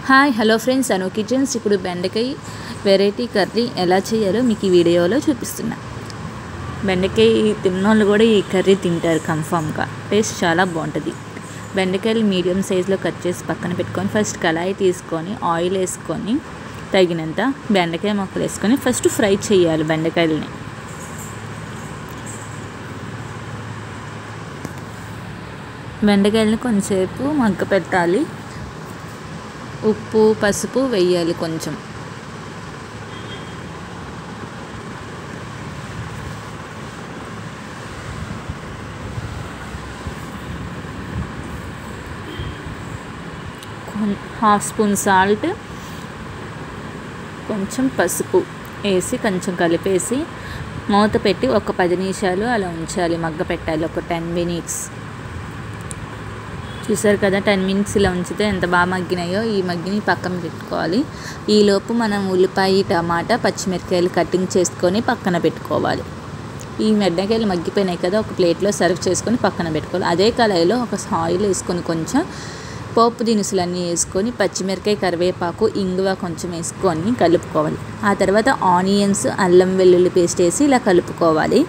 Hi hello friends, అను kitchens. ఇప్పుడు బెండకాయ variety curry ఎలా చేయాలో మీకు ఈ వీడియోలో చూపిస్తున్నా. బెండకాయ తిన్నోళ్ళు కూడా ఈ కర్రీ తింటారు కన్ఫామ్గా. టేస్ట్ చాలా బాగుంటుంది. బెండకాయలు మీడియం సైజులో కట్ చేసి పక్కన పెట్టుకొని ఫస్ట్ కళాయి తీసుకొని ఆయిల్ వేసుకొని తగినంత బెండకాయ ముక్కలు వేసుకొని ఫస్ట్ ఫ్రై చేయాలి. బెండకాయలని కొంచెంసేపు మగ్గ పెట్టాలి. ఉప్పు పసుపు వేయాలి కొంచెం. హాఫ్ స్పూన్ సాల్ట్, కొంచెం పసుపు వేసి కొంచెం కలిపేసి మూత పెట్టి ఒక 10 నిమిషాలు అలా ఉంచాలి. మగ్గ పెట్టాలి ఒక 10 మినిట్స్. చూసారు కదా, 10 మినిట్స్ ఇలా ఉంచితే ఎంత బాగా మగ్గినాయో. ఈ మగ్గిని పక్కన పెట్టుకోవాలి. ఈలోపు మనం ఉల్లిపాయ, టమాటా, పచ్చిమిరపకాయలు కటింగ్ చేసుకొని పక్కన పెట్టుకోవాలి. ఈ బెండకాయలు మగ్గిపోయినాయి కదా, ఒక ప్లేట్లో సర్వ్ చేసుకొని పక్కన పెట్టుకోవాలి. అదే కళాయిలో ఒక ఆయిల్ వేసుకొని కొంచెం పోపు దినుసులన్నీ వేసుకొని పచ్చిమిరపకాయ, కరివేపాకు, ఇంగువ కొంచెం వేసుకొని కలుపుకోవాలి. ఆ తర్వాత ఆనియన్స్, అల్లం వెల్లుల్లి పేస్ట్ వేసి ఇలా కలుపుకోవాలి.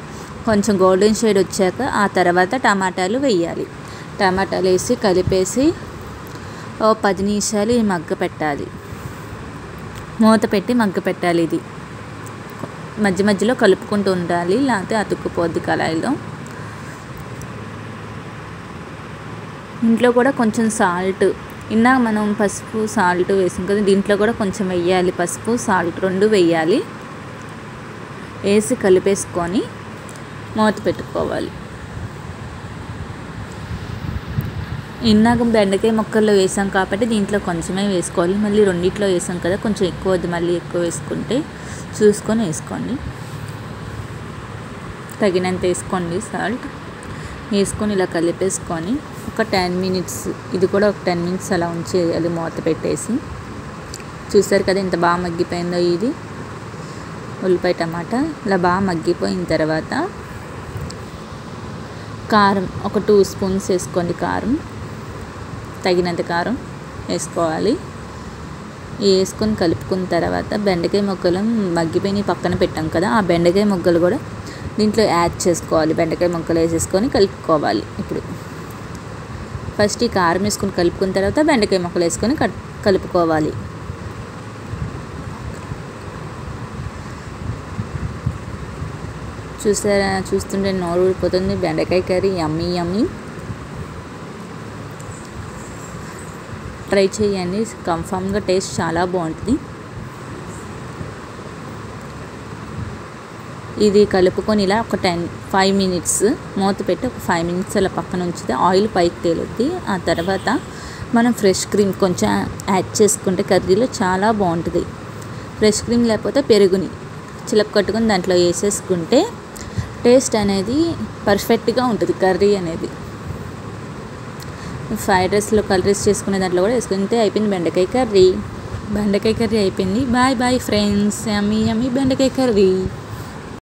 కొంచెం గోల్డెన్ షేడ్ వచ్చాక ఆ తర్వాత టమాటాలు వేయాలి. టమాటాలు వేసి కలిపేసి ఓ 10 నిమిషాలు మగ్గ పెట్టాలి. మూత పెట్టి మగ్గ పెట్టాలి. ఇది మధ్య మధ్యలో కలుపుకుంటూ ఉండాలి, లేకపోతే అతుక్కుపోద్ది కళాయిలో. ఇంట్లో కూడా కొంచెం సాల్ట్, ఇందాక మనం పసుపు సాల్ట్ వేసాం కదా, దీంట్లో కూడా కొంచెం వేయాలి. పసుపు సాల్ట్ 2 వేయాలి. వేసి కలిపేసుకొని మూత పెట్టుకోవాలి. ఇందాక బెండకాయ ముక్కల్లో వేసాం కాబట్టి దీంట్లో కొంచెమే వేసుకోవాలి. మళ్ళీ రెండిట్లో వేసాం కదా, కొంచెం ఎక్కువ వద్దు, మళ్ళీ ఎక్కువ వేసుకుంటే చూసుకొని వేసుకోండి. తగినంత వేసుకోండి సాల్ట్. వేసుకొని ఇలా కలిపేసుకొని ఒక 10 మినిట్స్, ఇది కూడా ఒక 10 మినిట్స్ అలా ఉంచేయాలి మూత పెట్టేసి. చూసారు కదా ఎంత బాగా మగ్గిపోయిందో. ఇది ఉల్లిపాయ, టమాటా ఇలా బాగా మగ్గిపోయిన తర్వాత కారం ఒక 2 స్పూన్స్ వేసుకోండి. కారం తగినంత కారం వేసుకోవాలి. వేసుకొని కలుపుకున్న తర్వాత బెండకాయ ముక్కలు మగ్గిపోయి పక్కన పెట్టాం కదా, ఆ బెండకాయ ముక్కలు కూడా దీంట్లో యాడ్ చేసుకోవాలి. బెండకాయ ముక్కలు వేసేసుకొని కలుపుకోవాలి. ఇప్పుడు ఫస్ట్ ఈ కారం వేసుకొని కలుపుకున్న తర్వాత బెండకాయ ముక్కలు వేసుకొని కలుపుకోవాలి. చూసారా, చూస్తుంటే నోరు ఊడిపోతుంది. బెండకాయ కర్రీ యమ్మీ యమ్మీ. ట్రై చేయండి, కన్ఫామ్గా టేస్ట్ చాలా బాగుంటుంది. ఇది కలుపుకొని ఇలా ఒక 5 మినిట్స్ మూత పెట్టి ఒక 5 మినిట్స్ అలా పక్కన ఉంచితే ఆయిల్ పైకి తేలుద్ది. ఆ తర్వాత మనం ఫ్రెష్ క్రీమ్ కొంచెం యాడ్ చేసుకుంటే కర్రీలో చాలా బాగుంటుంది. ఫ్రెష్ క్రీమ్ లేకపోతే పెరుగుని చిలక కట్టుకొని దాంట్లో వేసేసుకుంటే టేస్ట్ అనేది పర్ఫెక్ట్గా ఉంటుంది. కర్రీ అనేది ఫ్రైడ్ రైస్లో కర్రీస్ చేసుకునే దాంట్లో కూడా వేసుకుంటే అయిపోయింది బెండకాయ కర్రీ. అయిపోయింది. Bye bye friends. Yummy yummy బెండకాయ కర్రీ.